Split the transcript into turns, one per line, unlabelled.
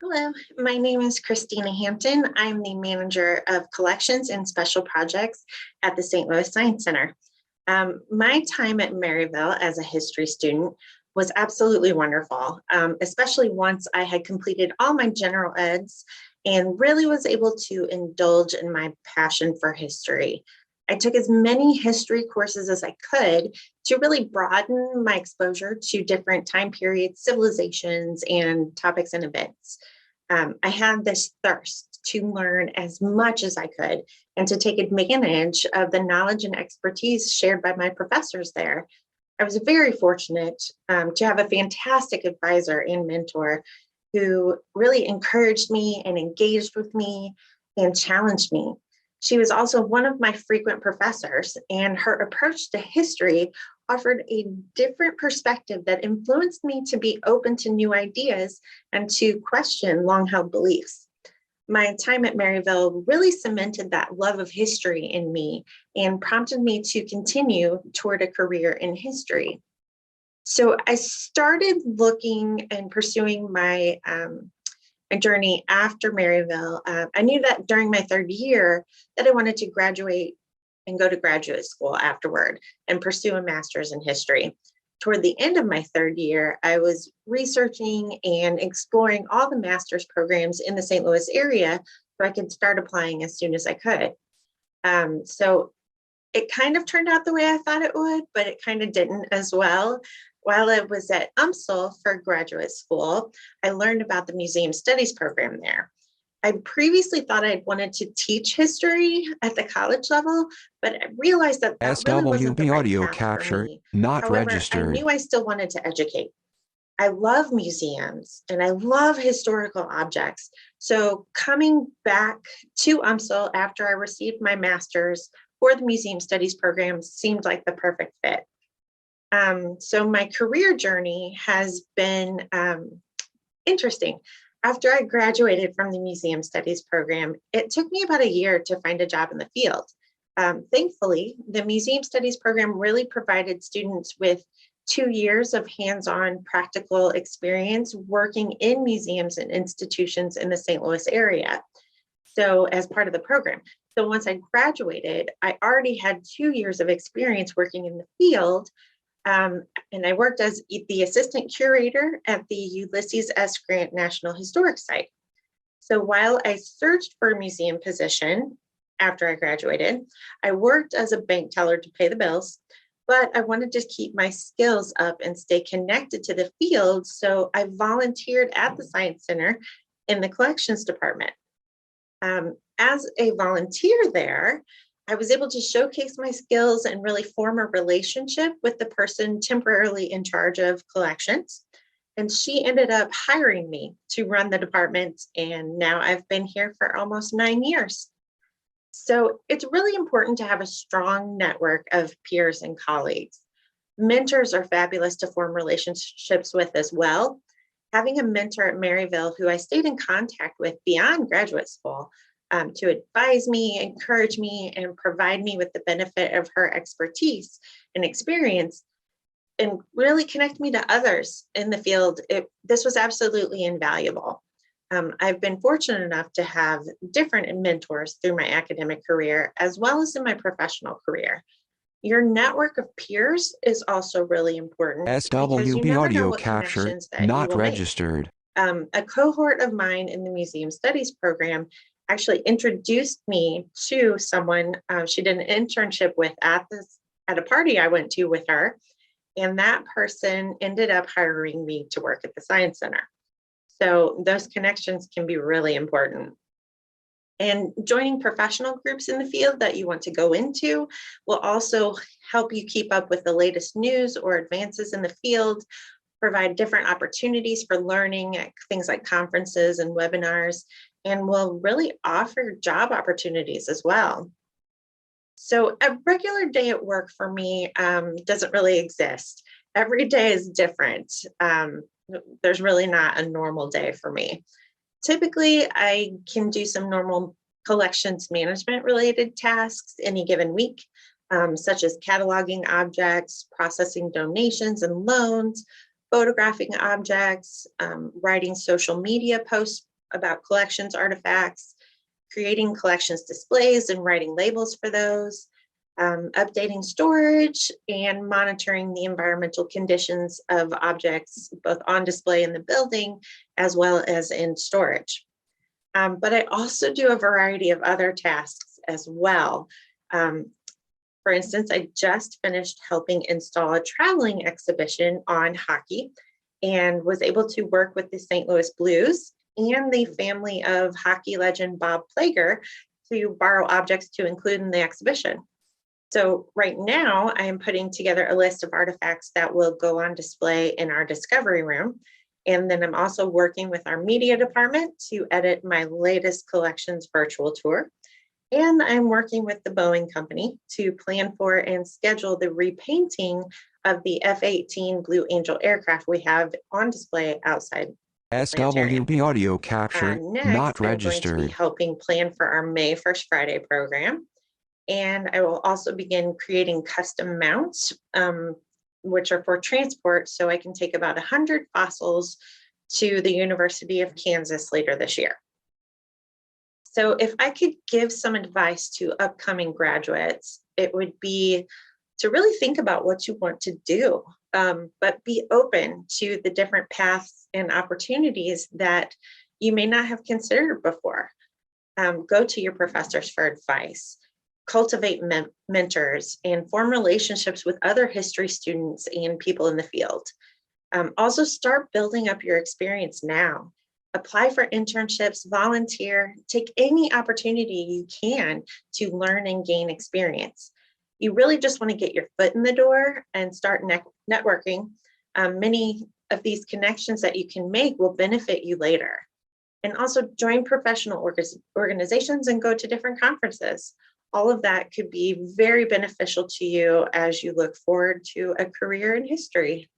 Hello, my name is Kristina Hampton. I'm the manager of collections and special projects at the St. Louis Science Center. My time at Maryville as a history student was absolutely wonderful, especially once I had completed all my general eds and really was able to indulge in my passion for history. I took as many history courses as I could to really broaden my exposure to different time periods, civilizations, and topics and events. I had this thirst to learn as much as I could and to take advantage of the knowledge and expertise shared by my professors there. I was very fortunate to have a fantastic advisor and mentor who really encouraged me and engaged with me and challenged me. She was also one of my frequent professors, and her approach to history offered a different perspective that influenced me to be open to new ideas and to question long-held beliefs. My time at Maryville really cemented that love of history in me and prompted me to continue toward a career in history. So I started looking and pursuing my journey after Maryville. I knew that during my third year that I wanted to graduate and go to graduate school afterward and pursue a master's in history. Toward the end of my third year, I was researching and exploring all the master's programs in the St. Louis area so I could start applying as soon as I could. So it kind of turned out the way I thought it would, but it kind of didn't as well. While I was at UMSL for graduate school, I learned about the Museum Studies program there. I previously thought I'd wanted to teach history at the college level, but I realized that that really wasn't the
SWB
right
audio
path for
capture
me.
not
However, I
registered.
knew I still wanted to educate. I love museums and I love historical objects. So coming back to UMSL after I received my master's for the Museum Studies program seemed like the perfect fit. So my career journey has been interesting. After I graduated from the Museum Studies program, it took me about a year to find a job in the field. Thankfully, the Museum Studies program really provided students with 2 years of hands-on practical experience working in museums and institutions in the St. Louis area. So as part of the program. So once I graduated, I already had 2 years of experience working in the field. And I worked as the assistant curator at the Ulysses S. Grant National Historic Site. So while I searched for a museum position after I graduated, I worked as a bank teller to pay the bills, but I wanted to keep my skills up and stay connected to the field. So I volunteered at the Science Center in the collections department. As a volunteer there, I was able to showcase my skills and really form a relationship with the person temporarily in charge of collections. And she ended up hiring me to run the department. And now I've been here for almost 9 years. So it's really important to have a strong network of peers and colleagues. Mentors are fabulous to form relationships with as well. Having a mentor at Maryville who I stayed in contact with beyond graduate school to advise me, encourage me, and provide me with the benefit of her expertise and experience, and really connect me to others in the field. This was absolutely invaluable. I've been fortunate enough to have different mentors through my academic career, as well as in my professional career. Your network of peers is also really important because you
SWB
never know
audio
what
capture
connections that you
not
will make.
registered.
A cohort of mine in the Museum Studies program actually introduced me to someone she did an internship with at a party I went to with her. And that person ended up hiring me to work at the Science Center. So those connections can be really important. And joining professional groups in the field that you want to go into will also help you keep up with the latest news or advances in the field, provide different opportunities for learning at things like conferences and webinars, and will really offer job opportunities as well. So a regular day at work for me doesn't really exist. Every day is different. There's really not a normal day for me. Typically, I can do some normal collections management related tasks any given week, such as cataloging objects, processing donations and loans, photographing objects, writing social media posts about collections artifacts, creating collections displays and writing labels for those, updating storage, and monitoring the environmental conditions of objects both on display in the building as well as in storage. But I also do a variety of other tasks as well. For instance, I just finished helping install a traveling exhibition on hockey and was able to work with the St. Louis Blues and the family of hockey legend Bob Plager to borrow objects to include in the exhibition. So right now I am putting together a list of artifacts that will go on display in our discovery room. And then I'm also working with our media department to edit my latest collections virtual tour. And I'm working with the Boeing company to plan for and schedule the repainting of the F-18 Blue Angel aircraft we have on display outside the planetarium.
SWB audio capture not
Next, I'm going to be
registered.
helping plan for our May 1st Friday program. And I will also begin creating custom mounts, which are for transport, so I can take about 100 fossils to the University of Kansas later this year. So if I could give some advice to upcoming graduates, it would be to really think about what you want to do, but be open to the different paths and opportunities that you may not have considered before. Go to your professors for advice, cultivate mentors, and form relationships with other history students and people in the field. Also start building up your experience now. Apply for internships, volunteer, take any opportunity you can to learn and gain experience. You really just want to get your foot in the door and start networking. Many of these connections that you can make will benefit you later. And also join professional organizations and go to different conferences. All of that could be very beneficial to you as you look forward to a career in history.